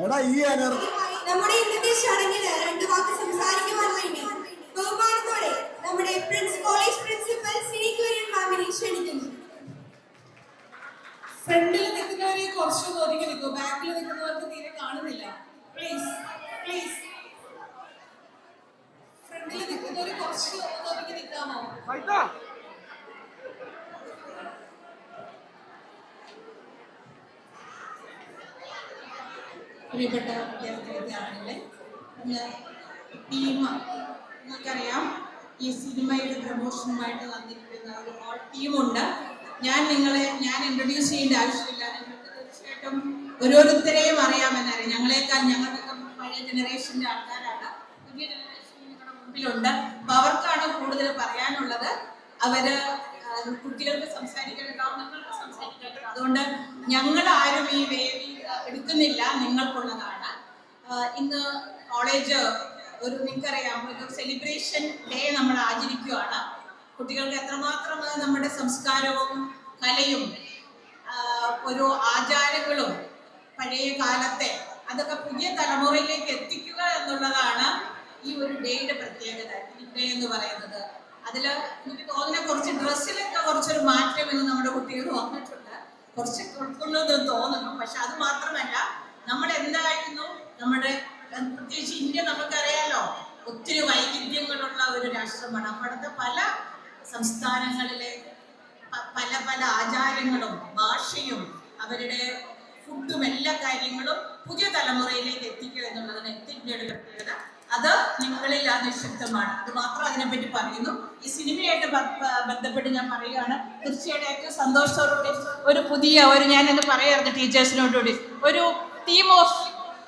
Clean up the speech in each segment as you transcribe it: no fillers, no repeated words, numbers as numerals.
എടാ ഈ എനർജി നമ്മുടെ ഇന്നത്തെ ചടങ്ങിൽ രണ്ടു വാക്ക് സംസാരിക്കുവാൻ വേണ്ടി ബഹുമാനത്തോടെ നമ്മുടെ കോളേജ് പ്രിൻസിപ്പൽ സിനി കുര്യൻ മാമിനെ ക്ഷണിക്കുന്നു. ഫ്രണ്ടിൽ നിൽക്കുന്നവരെ കുറച്ചൊന്ന് ഒതുങ്ങി നിൽക്കൂ. ബാക്കിൽ നിൽക്കുന്നവർക്ക് തീരെ കാണുന്നില്ല. പ്ലീസ് പ്ലീസ് ഫ്രണ്ടിൽ നിൽക്കുന്നവർ കുറച്ച് ഒന്ന് ഒതുങ്ങി നിൽക്കാമോ? പ്രിയപ്പെട്ട വിദ്യാർത്ഥികളെ, ടീം നിങ്ങൾക്കറിയാം, ഈ സിനിമയുടെ പ്രമോഷനുമായിട്ട് വന്നിരിക്കുന്ന ഒരു ഹോൾ ടീമുണ്ട്. ഞാൻ ഇൻട്രൊഡ്യൂസ് ചെയ്യേണ്ട ആവശ്യമില്ല. നിങ്ങൾക്ക് തീർച്ചയായിട്ടും ഓരോരുത്തരെയും അറിയാമെന്നറിയാം. ഞങ്ങളുടെയൊക്കെ പഴയ ജനറേഷൻ്റെ ആൾക്കാരാണ്. പുതിയ ജനറേഷൻ നിങ്ങളുടെ മുമ്പിലുണ്ട്. അപ്പോൾ അവർക്കാണ് കൂടുതൽ പറയാനുള്ളത്. അവര് കുട്ടികൾക്ക് സംസാരിക്കാനുണ്ടാവും, നിങ്ങൾക്ക് സംസാരിക്കാനുണ്ടാവും. അതുകൊണ്ട് ഞങ്ങൾ ആരും ഈ വേദി എടുക്കുന്നില്ല, നിങ്ങൾക്കുള്ളതാണ്. ഇന്ന് കോളേജ് നിങ്ങൾക്കറിയാം, ഒരു സെലിബ്രേഷൻ ഡേ നമ്മൾ ആചരിക്കുകയാണ്. കുട്ടികൾക്ക് എത്രമാത്രം നമ്മുടെ സംസ്കാരവും കലയും ഒരു ആചാരങ്ങളും പഴയ കാലത്തെ അതൊക്കെ പുതിയ തലമുറയിലേക്ക് എത്തിക്കുക എന്നുള്ളതാണ് ഈ ഒരു ഡേയുടെ പ്രത്യേകത, ഡേ എന്ന് പറയുന്നത്. അതിൽ എനിക്ക് തോന്നുന്ന കുറച്ച് ഡ്രസ്സിലൊക്കെ കുറച്ചൊരു മാറ്റം ഇന്ന് നമ്മുടെ കുട്ടികൾ വന്നിട്ടുണ്ട്. കുറച്ച് കൊടുക്കുന്നത് തോന്നുന്നു. പക്ഷെ അത് മാത്രമല്ല, നമ്മൾ എന്തായിരുന്നു നമ്മുടെ പ്രത്യേകിച്ച് ഇന്ത്യ നമുക്കറിയാലോ, ഒത്തിരി വൈവിധ്യങ്ങളുള്ള ഒരു രാഷ്ട്രമാണ്. അവിടുത്തെ പല സംസ്ഥാനങ്ങളിലെ പല പല ആചാരങ്ങളും ഭാഷയും അവരുടെ ഫുഡും എല്ലാ കാര്യങ്ങളും പുതിയ തലമുറയിലേക്ക് എത്തിക്കുക എന്നുള്ളതാണ് എത്തിൻ്റെ പ്രത്യേകത. അത് നിങ്ങളിൽ നിക്ഷിപ്തമാണ്. അത് മാത്രം അതിനെപ്പറ്റി പറയുന്നു. ഈ സിനിമയായിട്ട് ബന്ധപ്പെട്ട് ഞാൻ പറയുകയാണ്. തീർച്ചയായിട്ടും ഏറ്റവും സന്തോഷത്തോടുകൂടി ഞാനെന്ന് പറയാറുണ്ട് ടീച്ചേഴ്സിനോടുകൂടി, ഒരു ടീം ഓഫ്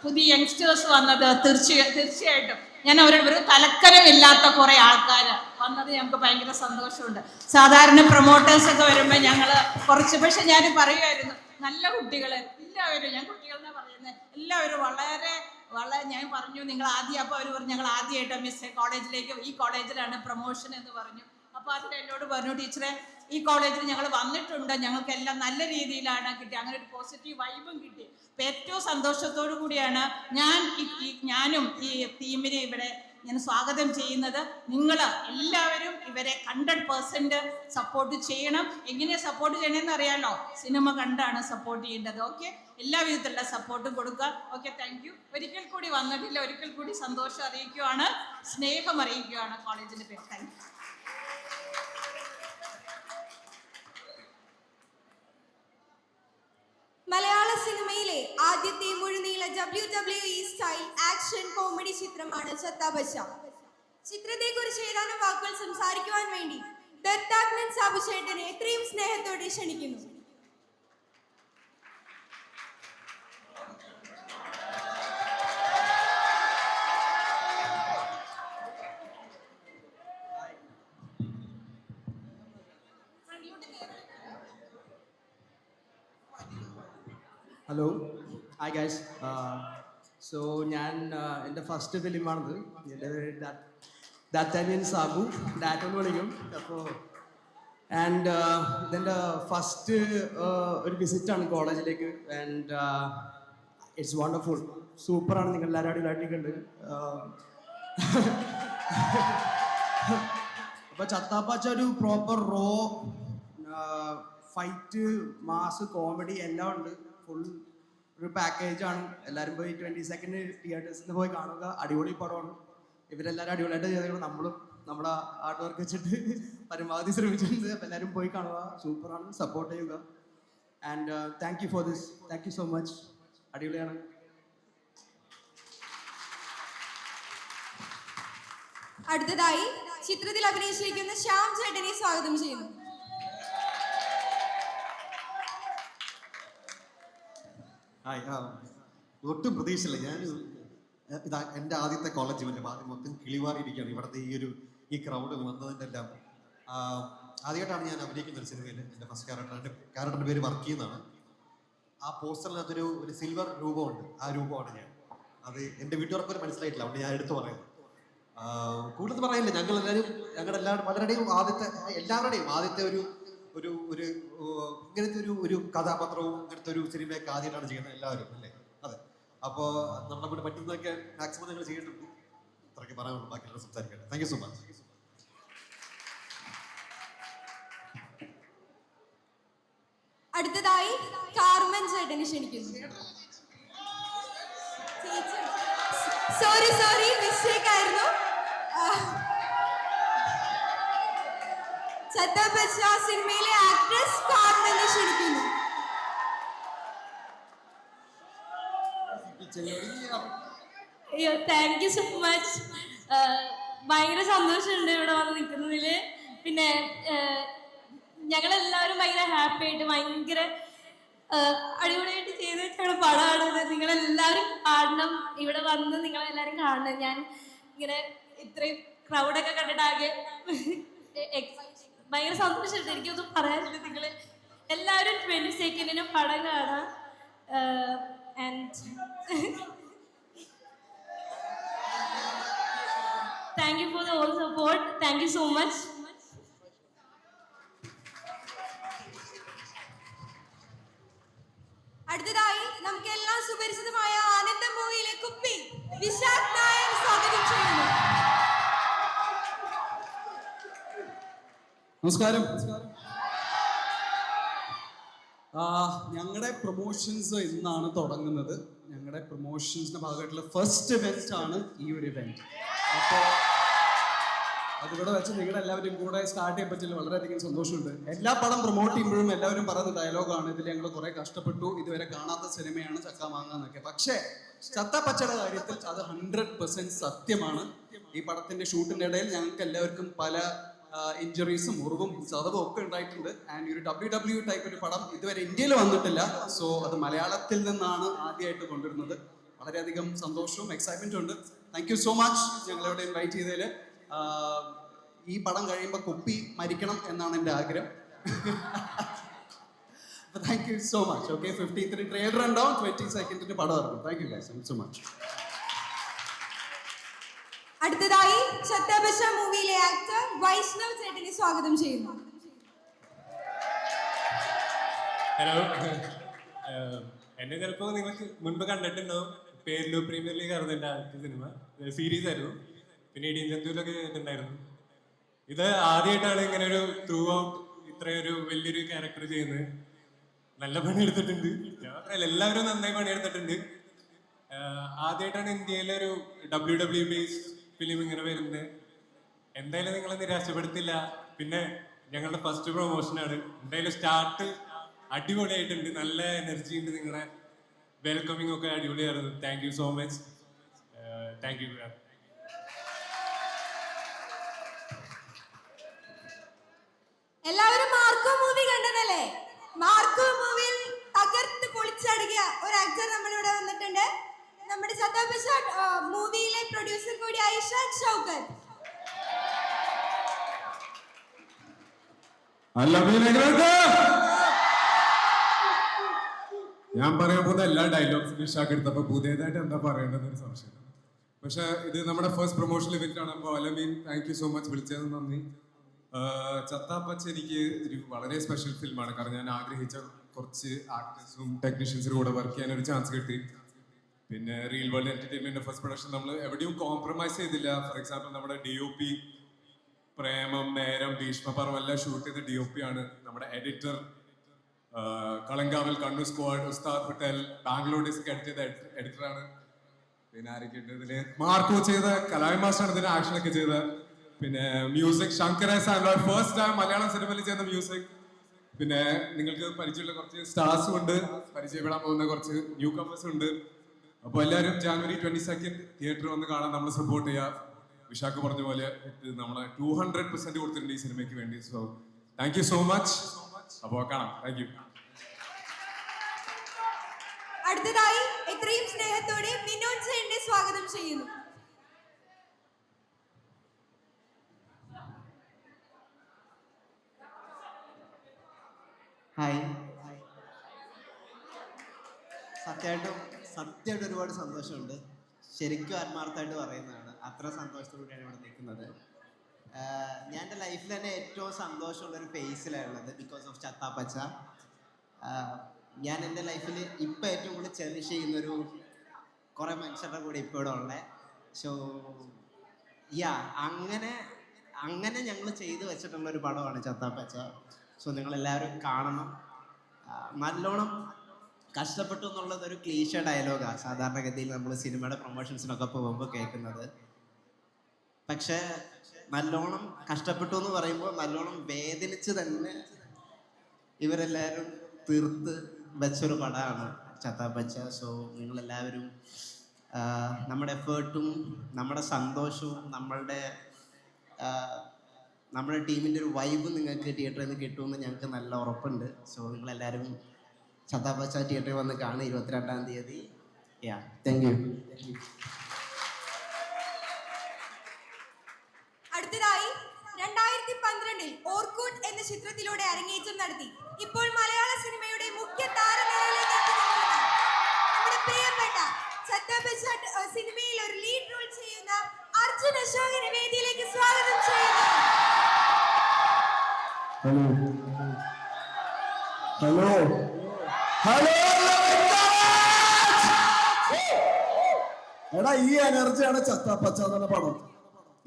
പുതിയ യങ്സ്റ്റേഴ്സ് വന്നത് തീർച്ചയായിട്ടും ഞാൻ ഒരു തലക്കരമില്ലാത്ത കുറേ ആൾക്കാർ വന്നത് ഞങ്ങൾക്ക് ഭയങ്കര സന്തോഷമുണ്ട്. സാധാരണ പ്രൊമോട്ടേഴ്സൊക്കെ വരുമ്പോൾ ഞങ്ങൾ കുറച്ച്, പക്ഷെ ഞാൻ പറയുമായിരുന്നു, നല്ല കുട്ടികൾ എല്ലാവരും, ഞാൻ കുട്ടികളെന്നാ പറയുന്നത്, എല്ലാവരും വളരെ ഞാൻ പറഞ്ഞു നിങ്ങൾ ആദ്യം, അപ്പോൾ അവർ പറഞ്ഞു ഞങ്ങൾ ആദ്യമായിട്ട് മിസ് ഈ കോളേജിലാണ് പ്രൊമോഷൻ എന്ന് പറഞ്ഞു. അപ്പോൾ അതിൽ എന്നോട് പറഞ്ഞു, ടീച്ചറെ ഈ കോളേജിൽ ഞങ്ങൾ വന്നിട്ടുണ്ട്, ഞങ്ങൾക്കെല്ലാം നല്ല രീതിയിലാണ് കിട്ടി, അങ്ങനെ ഒരു പോസിറ്റീവ് വൈബും കിട്ടി. അപ്പം ഏറ്റവും സന്തോഷത്തോടു കൂടിയാണ് ഞാനും ഈ ടീമിനെ ഇവിടെ ഞാൻ സ്വാഗതം ചെയ്യുന്നത്. നിങ്ങൾ എല്ലാവരും ഇവരെ 100% സപ്പോർട്ട് ചെയ്യണം. എങ്ങനെയാണ് സപ്പോർട്ട് ചെയ്യണമെന്ന് അറിയാമല്ലോ, സിനിമ കണ്ടാണ് സപ്പോർട്ട് ചെയ്യേണ്ടത്. ഓക്കെ, എല്ലാ വിധത്തിലുള്ള സപ്പോർട്ടും കൊടുക്കുക. Okay, thank you. ഒരിക്കൽ കൂടി വന്നിട്ടില്ല, ഒരിക്കൽ കൂടി സന്തോഷം അറിയിക്കുകയാണ്, സ്നേഹം അറിയിക്കുകയാണ് കോളേജിൻ്റെ പേര്. Thank you. മലയാള സിനിമയിലെ ആദ്യത്തെ മുഴുനീള WWE സ്റ്റൈൽ ആക്ഷൻ കോമഡി ചിത്രമാണ് ചത്താപശ. ചിത്രത്തെക്കുറിച്ച് ഏതാനും വാക്കുകൾ സംസാരിക്കുവാൻ വേണ്ടി ദത്താഗ്നൻ സാബുചേട്ടനെ എത്രയും സ്നേഹത്തോടെ ക്ഷണിക്കുന്നു. Hello, hi guys. സോ ഞാൻ എൻ്റെ ഫസ്റ്റ് ഫിലിമാണിത്. എൻ്റെ ദത്താനിയൻ സാബു, ഡാറ്റെന്ന് വിളിക്കും. അപ്പോൾ ഇതെൻ്റെ ഫസ്റ്റ് ഒരു വിസിറ്റാണ് കോളേജിലേക്ക്. ഇറ്റ്സ് വണ്ടർഫുൾ, സൂപ്പറാണ്. നിങ്ങൾ എല്ലാവരും അടിപൊളിയായിട്ടുണ്ട്. അപ്പോൾ ചത്താപ്പാച്ച ഒരു proper raw fight, mass, comedy എല്ലാം ഉണ്ട്. ഫുൾ ഒരു പാക്കേജാണ്. എല്ലാവരും പോയി 22nd തിയേറ്റേഴ്സിൽ പോയി കാണുക. അടിപൊളി പടമാണ്. ഇവരെല്ലാവരും അടിപൊളിയായിട്ട് ചെയ്തത്. നമ്മളും നമ്മുടെ ഹാർഡ് വർക്ക് വെച്ചിട്ട് പരമാവധി ശ്രമിച്ചിട്ടുണ്ട്. അപ്പോൾ എല്ലാവരും പോയി കാണുക, സൂപ്പറാണ്, സപ്പോർട്ട് ചെയ്യുക. Thank you for this. Thank you so much. അടിപൊളിയാണ്. അടുത്തതായി ചിത്രത്തിൽ അഭിനയിച്ചിരിക്കുന്ന ശ്യാം ചേട്ടനെ സ്വാഗതം ചെയ്യുന്നു. ഒട്ടും പ്രതീക്ഷയില്ല. ഇതാ എൻ്റെ ആദ്യത്തെ കോളേജ് ഇവൻ്റെ ആദ്യം മൊത്തം കിളിവാറിയിരിക്കുകയാണ്. ഇവിടുത്തെ ഈ ക്രൗഡ് വന്നതിൻ്റെ എല്ലാം ആദ്യമായിട്ടാണ് ഞാൻ അഭിനയിക്കുന്ന ഒരു സിനിമയിൽ. എൻ്റെ ഫസ്റ്റ് ക്യാരക്ടറിൻ്റെ പേര് വർക്ക് ചെയ്യുന്നതാണ്. ആ പോസ്റ്ററിനകത്തൊരു സിൽവർ രൂപമുണ്ട്. ആ രൂപമാണ് ഞാൻ. അത് എൻ്റെ വീട്ടുകാർക്ക് ഒരു മനസ്സിലായിട്ടില്ല, അതുകൊണ്ട് ഞാൻ എടുത്തു പറയുന്നത്. കൂടുതൽ പറയില്ല. പലരുടെയും എല്ലാവരുടെയും ആദ്യത്തെ ഒരു ഇങ്ങനത്തെ ഒരു കഥാപാത്രവും ഇങ്ങനത്തെ ഒരു സിനിമയൊക്കെ ആദ്യമായിട്ടാണ് ചെയ്യുന്നത് എല്ലാവരും, അല്ലേ? അതെ. അപ്പോൾ നമ്മളെ കൊണ്ട് പറ്റുന്നതൊക്കെ മാക്സിമം നിങ്ങൾ ചെയ്തിട്ടുണ്ട്. ഇത്രയൊക്കെ പറയാനുള്ളൂ, ബാക്കിയുള്ള സംസാരിക്കട്ടെ. Thank you so much. അടുത്തതായി കാർമൻ ചേട്ടനെ ക്ഷണിക്കുന്നു. സോറി മിസ്റ്റേക്ക് ആയിരുന്നു. ചത്ത ബച്ച സിനിമയിലെ ആക്ട്രസ് കാർമനെ ക്ഷണിക്കുന്നു. അയ്യോ, താങ്ക് യു സോ മച്ച്. ഭയങ്കര സന്തോഷമുണ്ട് ഇവിടെ വന്ന് നിൽക്കുന്നതിൽ. പിന്നെ ഞങ്ങളെല്ലാവരും ഭയങ്കര ഹാപ്പി ആയിട്ട് ഭയങ്കര അടിപൊളിയായിട്ട് ചെയ്ത് വെച്ചാണ് പടമാണത്. നിങ്ങളെല്ലാവരും കാണണം, ഇവിടെ വന്ന് നിങ്ങളെല്ലാവരും കാണണം. ഞാൻ ഇങ്ങനെ ഇത്രയും ക്രൗഡൊക്കെ കണ്ടിട്ടാകെ ഭയങ്കര സന്തോഷമുണ്ട്. എനിക്കൊന്നും പറയാനില്ല. നിങ്ങൾ എല്ലാവരും 22nd പടം കാണാം. And thank you for the whole support. Thank you so much. അടുത്തതായി നമുക്ക് എല്ലാം സുപരിചിതമായ ആനന്ദം മൂവിയിലെ കുപ്പി വിശാഖ് നായർ സ്വാഗതം ചെയ്യുന്നു. നമസ്കാരം. ഞങ്ങളുടെ പ്രൊമോഷൻസ് ഇന്നാണ് തുടങ്ങുന്നത്. ഞങ്ങളുടെ പ്രൊമോഷൻസിന്റെ ഭാഗമായിട്ടുള്ള ഫസ്റ്റ് ഇവന്റ് ആണ് ഈ ഒരു ഇവന്റ്. അപ്പോൾ അതിവിടെ വെച്ച് നിങ്ങളുടെ എല്ലാവരും കൂടെ സ്റ്റാർട്ട് ചെയ്യാൻ പറ്റില്ല, വളരെയധികം സന്തോഷമുണ്ട്. എല്ലാ പടം പ്രൊമോട്ട് ചെയ്യുമ്പോഴും എല്ലാവരും പറയുന്ന ഡയലോഗാണ്, ഇതിൽ ഞങ്ങൾ കുറെ കഷ്ടപ്പെട്ടു, ഇതുവരെ കാണാത്ത സിനിമയാണ് ചക്ക മാങ്ങ എന്നൊക്കെ. പക്ഷേ ചത്തപ്പച്ചയുടെ കാര്യത്തിൽ അത് 100% സത്യമാണ്. ഈ പടത്തിന്റെ ഷൂട്ടിന്റെ ഇടയിൽ ഞങ്ങൾക്ക് എല്ലാവർക്കും പല ഇഞ്ചുറീസും മുറിവും ചതവും ഒക്കെ ഉണ്ടായിട്ടുണ്ട്. ആൻഡ് ഒരു WWE ടൈപ്പ് ഒരു പടം ഇതുവരെ ഇന്ത്യയിൽ വന്നിട്ടില്ല. സോ അത് മലയാളത്തിൽ നിന്നാണ് ആദ്യമായിട്ട് കൊണ്ടുവരുന്നത്. വളരെയധികം സന്തോഷവും എക്സൈറ്റ്മെന്റും ഉണ്ട്. താങ്ക് യു സോ മച്ച് ഞങ്ങളിവിടെ ഇൻവൈറ്റ് ചെയ്തതിൽ. ഈ പടം കഴിയുമ്പോൾ കുപ്പി മരിക്കണം എന്നാണ് എൻ്റെ ആഗ്രഹം. Thank you so much. Okay, 15th trailer ഉണ്ടാവും, 22nd പടം ഇറങ്ങും. Thank you guys, thank you so much. അടുത്തതായി ചത്തബശ മൂവിയിലെ ആക്ടർ വൈഷ്ണവ് ചേട്ടനെ സ്വാഗതം ചെയ്യുന്നു. ഹലോ, എന്നെ ചിലപ്പോൾ നിങ്ങൾക്ക് മുൻപ് കണ്ടിട്ടുണ്ടാവും. പേരിലു പ്രീമിയർ ലീഗ് ആയിരുന്നു എൻ്റെ ആദ്യത്തെ സിനിമ. സീരീസ് ആയിരുന്നു. പിന്നെ ഇടിയൻ ചന്തൂരിലൊക്കെ ചെയ്തിട്ടുണ്ടായിരുന്നു. ഇത് ആദ്യമായിട്ടാണ് ഇങ്ങനെ ഒരു ത്രൂ ഔട്ട് ഇത്രയൊരു വലിയൊരു ക്യാരക്ടർ ചെയ്യുന്നത്. നല്ല പണിയെടുത്തിട്ടുണ്ട്. ഞാൻ പറയല്ല, എല്ലാവരും നന്നായി പണിയെടുത്തിട്ടുണ്ട്. ആദ്യമായിട്ടാണ് ഇന്ത്യയിലൊരു WWE ബേസ്ഡ് ഫിലിം ഇങ്ങനെ വരുന്നത്. എന്തായാലും നിങ്ങളെ നിരാശപ്പെടുത്തില്ല. പിന്നെ ഞങ്ങളുടെ ഫസ്റ്റ് പ്രൊമോഷനാണ്. എന്തായാലും സ്റ്റാർട്ട് അടിപൊളിയായിട്ടുണ്ട്. നല്ല എനർജി ഉണ്ട്. നിങ്ങളെ വെൽക്കമിങ് ഒക്കെ അടിപൊളിയായിരുന്നു. Thank you so much. Thank you. എല്ലാവരും മാർക്കോ മൂവി കണ്ടതല്ലേ? മാർക്കോ മൂവിയിൽ തകർത്ത് പൊളിച്ചടുകിയ ഒരു ആക്ടർ നമ്മുടെ ഇവിടെ വന്നിട്ടുണ്ട്. നമ്മുടെ ചത്തബശ മൂവിയിലെ പ്രൊഡ്യൂസർ കൂടി ഐഷാദ് ഷൗക്കത്ത്. ഞാൻ പറയാൻ പോകുന്ന എല്ലാ ഡയലോഗ്സും വിശാഖ് എടുത്തപ്പോ പുതിയതായിട്ട് എന്താ പറയേണ്ടതെന്ന് സംശയം. പക്ഷെ ഇത് നമ്മുടെ ഫസ്റ്റ് പ്രൊമോഷൻ ഇവന്റ് ആണ്. അപ്പോൾ അലമീൻ, താങ്ക് യു സോ മച്ച്, വിളിച്ചത് നന്ദി. ചത്താപ്പച്ച എനിക്ക് ഒരു വളരെ സ്പെഷ്യൽ ഫിലിമാണ്. കാരണം ഞാൻ ആഗ്രഹിച്ച കുറച്ച് ആക്ടേഴ്സും ടെക്നീഷ്യൻസിനും കൂടെ വർക്ക് ചെയ്യാൻ ഒരു ചാൻസ് കിട്ടി. പിന്നെ real world entertainment first production നമ്മൾ എവിടെയും കോംപ്രമൈസ് ചെയ്തില്ല. ഫോർ എക്സാമ്പിൾ നമ്മുടെ DOP പ്രേമം, നേരം, ഭീഷ്മപർവം എല്ലാം ഷൂട്ട് ചെയ്ത DOP ആണ്. നമ്മുടെ എഡിറ്റർ കളങ്കാവൽ, കണ്ണൂർ സ്ക്വാഡ്, ഉസ്താദ് പട്ടേൽ, ബാംഗ്ലൂർ ഡേയ്സ് എഡിറ്റ് ചെയ്ത എഡിറ്ററാണ്. പിന്നെ ആരൊക്കെ ഉണ്ട് ഇതില്? മാർക്കോ ചെയ്ത കലായി മാസ്റ്ററാണ് ഇതിന് ആക്ഷൻ ഒക്കെ ചെയ്ത. പിന്നെ music Shankaresh and first time Malayalam സിനിമയിൽ ചെയ്യുന്ന മ്യൂസിക്. പിന്നെ നിങ്ങൾക്ക് പരിചയമുള്ള കുറച്ച് സ്റ്റാർസും ഉണ്ട്, പരിചയപ്പെടാൻ പോകുന്ന കുറച്ച് ന്യൂ കമേഴ്സും ഉണ്ട്. അപ്പോൾ എല്ലാവരും ജാനുവരി 22 തിയേറ്ററിൽ വന്ന് കാണാൻ നമ്മൾ സപ്പോർട്ട് ചെയ്യുക. വിശാഖ് പറഞ്ഞ പോലെ നമ്മളെ 200% കൊടുത്തിട്ടുണ്ട് ഈ സിനിമയ്ക്ക് വേണ്ടി. So thank you so much. അപ്പോൾ കാണാം. Thank you. അടുത്തതായി എത്രയും സ്നേഹത്തോടെ വിനോദ് ചേട്ടനെ സ്വാഗതം ചെയ്യുന്നു. ഹായ്. സത്യമായിട്ട് ഒരുപാട് സന്തോഷമുണ്ട്. ശരിക്കും ആത്മാർത്ഥമായിട്ട് പറയുന്നതാണ്. അത്ര സന്തോഷത്തോടെയാണ് ഇവിടെ നിൽക്കുന്നത്. ഞാൻ എൻ്റെ ലൈഫിൽ തന്നെ ഏറ്റവും സന്തോഷമുള്ളൊരു ഫേസിലാണുള്ളത് ബിക്കോസ് ഓഫ് ചത്താപ്പച്ച. ഞാൻ എൻ്റെ ലൈഫിൽ ഇപ്പം ഏറ്റവും കൂടുതൽ ചെറിഷ് ചെയ്യുന്നൊരു കുറേ മനുഷ്യരുടെ കൂടെ ഇപ്പോൾ ഇവിടെ ഉള്ളത്. സോ യാ അങ്ങനെ ഞങ്ങൾ ചെയ്തു വെച്ചിട്ടുള്ള ഒരു പടമാണ് ചത്താപ്പച്ച. സോ നിങ്ങളെല്ലാവരും കാണണം. നല്ലോണം കഷ്ടപ്പെട്ടു എന്നുള്ളത് ഒരു ക്ലീശ ഡയലോഗാണ് സാധാരണഗതിയിൽ നമ്മൾ സിനിമയുടെ പ്രൊമോഷൻസിനൊക്കെ പോകുമ്പോൾ കേൾക്കുന്നത്. പക്ഷേ നല്ലോണം കഷ്ടപ്പെട്ടു എന്ന് പറയുമ്പോൾ നല്ലോണം വേദനിച്ച് തന്നെ ഇവരെല്ലാവരും തീർത്ത് വെച്ചൊരു പടമാണ് ചത്താപ്പച്ച. സോ നിങ്ങളെല്ലാവരും നമ്മുടെ എഫേർട്ടും നമ്മുടെ സന്തോഷവും നമ്മുടെ ടീമിൻ്റെ ഒരു വൈബ് നിങ്ങൾക്ക് തിയേറ്ററിൽ നിന്ന് കിട്ടുമെന്ന് ഞങ്ങൾക്ക് നല്ല ഉറപ്പുണ്ട്. സോ നിങ്ങളെല്ലാവരും ചത്താപ്പച്ച തിയേറ്ററിൽ വന്ന് കാണുക 22-ാം തീയതി. യാ, താങ്ക് യു. അടുത്തതായി 2012 ഓർക്കൂട്ട് എന്ന ചിത്രത്തിലൂടെ അരങ്ങേറ്റം നടത്തി ഇപ്പോൾ മലയാള സിനിമയുടെ മുഖ്യ താരനിരയിലേക്ക് എത്തിനിൽക്കുന്ന നമ്മുടെ പ്രിയപ്പെട്ട ചത്താപ്പച്ച സിനിമയിൽ ഒരു ലീഡ് റോൾ ചെയ്യുന്ന അർജുൻ അശോകനെ വേദിയിലേക്ക് സ്വാഗതം ചെയ്യുന്നു. ഹലോ ഹലോ എടാ, ഈ എനർജിയാണ് ചത്താപ്പച്ച എന്ന പടം.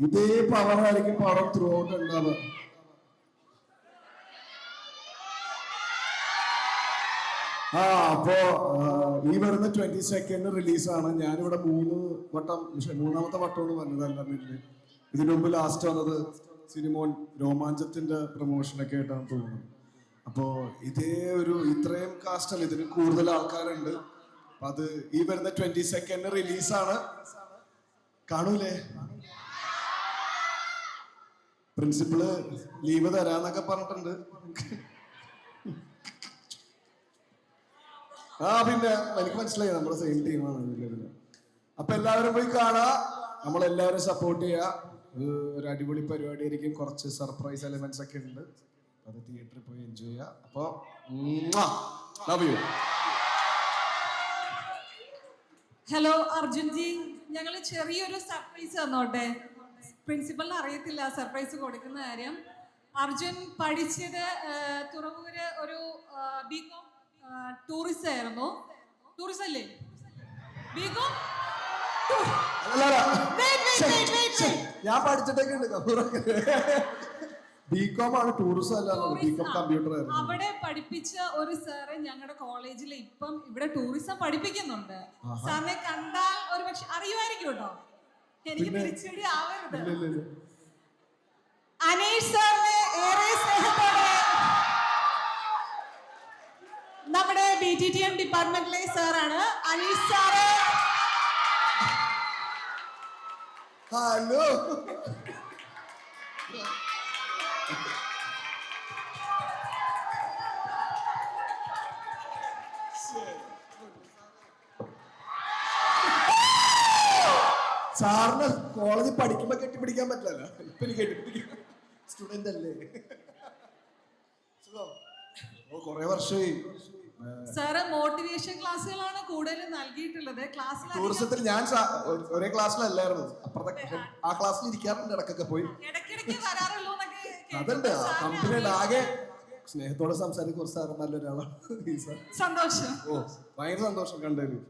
ഇതേ പവറായിരിക്കും പടം ത്രൂ ഔട്ട് ഉണ്ടാവുക. അപ്പോ ഈ വരുന്ന 22nd റിലീസാണ്. ഞാനിവിടെ മൂന്നാമത്തെ വട്ടമാണ് വന്നതല്ല. ഇതിനു മുമ്പ് ലാസ്റ്റ് വന്നത് സിനിമോൻ രോമാഞ്ചത്തിന്റെ പ്രൊമോഷനൊക്കെ ആയിട്ടാണ് തോന്നുന്നത്. അപ്പോ ഇത്രയും കാസ്റ്റല്ല, ഇതിന് കൂടുതൽ ആൾക്കാരുണ്ട്. അപ്പൊ അത് ഈ വരുന്ന 22nd റിലീസാണ്. കാണൂലേ? പ്രിൻസിപ്പള് ലീവ് തരാന്നൊക്കെ പറഞ്ഞിട്ടുണ്ട്. പിന്നെ എനിക്ക് മനസ്സിലായി നമ്മുടെ സെയിം ടീമാണ്. അപ്പൊ എല്ലാവരും പോയി കാണാ, നമ്മളെല്ലാവരും സപ്പോർട്ട് ചെയ്യാ. ഒരു അടിപൊളി പരിപാടി ആയിരിക്കും. കുറച്ച് സർപ്രൈസ് എലിമെന്റ്സ് ഒക്കെ ഉണ്ട്. അത് തിയേറ്ററിൽ പോയി എൻജോയ് ചെയ്യാം. അപ്പൊ ലവ് യു. ഹലോ അർജുൻജി, ഞങ്ങൾ ചെറിയൊരു സർപ്രൈസ് തന്നോട്ടെ. പ്രിൻസിപ്പലിന് അറിയത്തില്ല സർപ്രൈസ് കൊടുക്കുന്ന കാര്യം. അർജുൻ പഠിച്ചത് തുറവൂര് ഒരു ബികോം ടൂറിസം ആയിരുന്നു. ടൂറിസം അല്ലേ? ബികോം ഞാൻ പഠിച്ചിട്ടൊക്കെ ഉണ്ട്. ബികോം ആണ്, ടൂറിസം അല്ല. ബികോം കമ്പ്യൂട്ടർ ആയിരുന്നു. അവിടെ പഠിപ്പിച്ച ഒരു സാറ് ഞങ്ങളുടെ കോളേജിൽ ഇപ്പം ഇവിടെ ടൂറിസം പഠിപ്പിക്കുന്നുണ്ട്. സാറിനെ കണ്ടാൽ ഒരു പക്ഷെ അറിയുമായിരിക്കും കേട്ടോ. എനിക്ക് തിരിച്ചടി ആവരുത്. അനീഷ് സാറിനെ ഏറെ സ്നേഹത്തോടെ നമ്മുടെ BTTM ഡിപ്പാർട്ട്മെന്റിലെ സാറാണ് അനീഷ് സാറ്. ഹലോ, സാറിന് കോളേജിൽ പഠിക്കുമ്പോ കെട്ടിപ്പിടിക്കാൻ പറ്റില്ല. ഇപ്പൊ എനിക്ക് കെട്ടിപ്പിടിക്കാൻ സ്റ്റുഡന്റ് അല്ലേ. കൊറേ വർഷമായി. സാറ് മോട്ടിവേഷൻ ക്ലാസ്സുകളാണ് കൂടുതൽ നൽകിയിട്ടുള്ളത്. ടൂറിസത്തിൽ ഞാൻ ഒരേ ക്ലാസ്സിലല്ലായിരുന്നു. അപ്പുറത്തെ ആ ക്ലാസ്സിൽ ഇരിക്കാറുണ്ട് ഇടക്കൊക്കെ പോയി. ഇടയ്ക്കിടയ്ക്ക് വരാറുള്ളൂ. അതുണ്ട്. കമ്പനിയുടെ ആകെ സ്നേഹത്തോടെ സംസാരിക്കുന്ന കുറച്ച് സാറ് നല്ലൊരാളാണ്. സന്തോഷം. ഭയങ്കര സന്തോഷം കണ്ടതിൽ.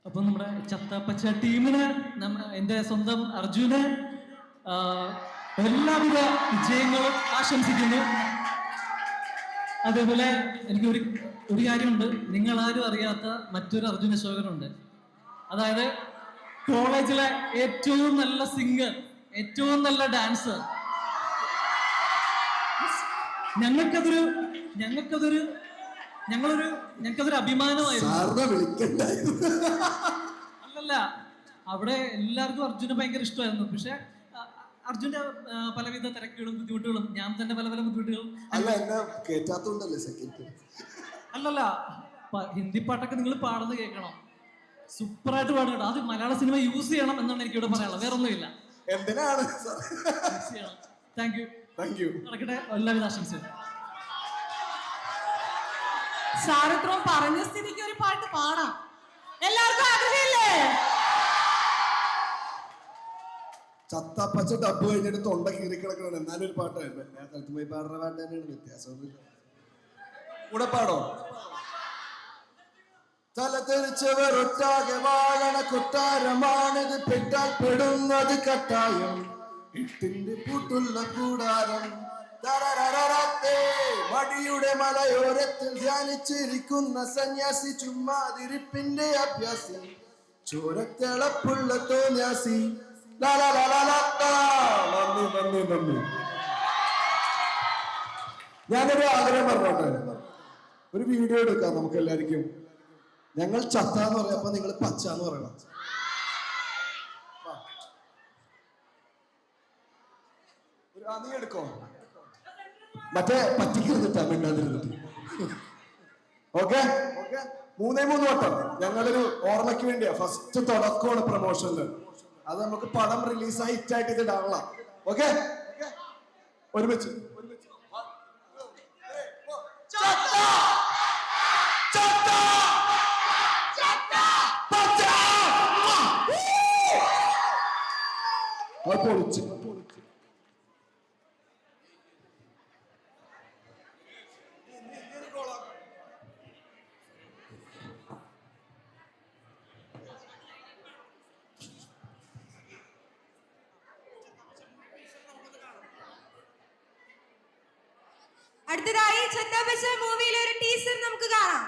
അപ്പൊ നമ്മുടെ ചത്താപ്പച്ച ടീമിന് എന്റെ സ്വന്തം അർജുന് എല്ലാവിധ വിജയങ്ങളും ആശംസിക്കുന്നു. അതേപോലെ എനിക്ക് ഒരു കാര്യമുണ്ട്. നിങ്ങളാരും അറിയാത്ത മറ്റൊരു അർജുൻ അശോകനുണ്ട്. അതായത് കോളേജിലെ ഏറ്റവും നല്ല സിംഗർ, ഏറ്റവും നല്ല ഡാൻസർ. ഞങ്ങൾക്കതൊരു അഭിമാനമായിരുന്നു. അല്ലല്ല, അവിടെ എല്ലാവർക്കും അർജുനെ ഭയങ്കര ഇഷ്ടമായിരുന്നു. പക്ഷെ അർജുന്റെ പലവിധ തിരക്കുകളും ബുദ്ധിമുട്ടുകളും, ഞാൻ തന്നെ പല ബുദ്ധിമുട്ടുകളും. അല്ലല്ല, ഹിന്ദി പാട്ടൊക്കെ നിങ്ങൾ പാടുന്നത് കേൾക്കണം. സൂപ്പറായിട്ട് പാടുക. അത് മലയാള സിനിമ യൂസ് ചെയ്യണം എന്നാണ് എനിക്കിവിടെ പറയാനുള്ളത്. വേറെ ഒന്നുമില്ല. Thank you. നടക്കട്ടെ. എല്ലാവിധ ആശംസയും. സാറിത്രം പറഞ്ഞ സ്ഥിതിക്ക് ഒരു പാട്ട് പാടാം. എല്ലാവർക്കും ആഗ്രഹമില്ലേ? ചത്താപ്പച്ച ഡബ് കഴിഞ്ഞിട്ട് തൊണ്ട കീറി കിടക്കണം. എന്നാലും ഒരു പാട്ടായിരുന്നു. എല്ലാ സ്ഥലത്തും പോയി പാടുന്ന പാട്ട് തന്നെയാണ്. വ്യത്യാസമൊന്നുമില്ല. കൂടെ പാടോ? തല തെറിച്ചവർ ഒട്ടാകെ വാഴണ കൊട്ടാരമാണിത്, പെട്ടാൽ പെടുന്നത് കട്ടായം, ഇട്ടിന്റെ പൂട്ടുള്ള കൂടാരം. തരരരരത്തേ, മടിയുടെ മലയോരത്തിൽ ധ്യാനിച്ചിരിക്കുന്ന സന്യാസി, ചുമ്മാതിരിപ്പിന്റെ അഭ്യാസി, ചോരത്തിളപ്പുള്ള തോന്യാസി. നന്ദി നന്ദി നന്ദി. ഞാനൊരു ആഗ്രഹം പറഞ്ഞോട്ടെ, ഒരു വീഡിയോ എടുക്കാം നമുക്ക് എല്ലാവർക്കും. ഞങ്ങൾ ചത്ത എന്ന് പറയപ്പോ നിങ്ങൾ പച്ച എന്ന് പറയണം. നീ എടുക്കോ, മറ്റേ പറ്റിക്കിരുന്നിട്ടാ മിണ്ടാതിരുന്നിട്ട്. ഓക്കെ 3 വട്ടം ഞങ്ങളൊരു ഓർമ്മയ്ക്ക് വേണ്ടിയാ, ഫസ്റ്റ് തുടക്കമാണ് പ്രൊമോഷനില്. അത് നമുക്ക് പടം റിലീസായി ഹിറ്റായിട്ട് ഇത് ഇടാനുള്ള. ഓക്കെ ഒരുമിച്ച് പൊളിച്ച്. അടുത്തതായി ഛത്താപച്ച മൂവിയിലെ ഒരു ടീസർ നമുക്ക് കാണാം.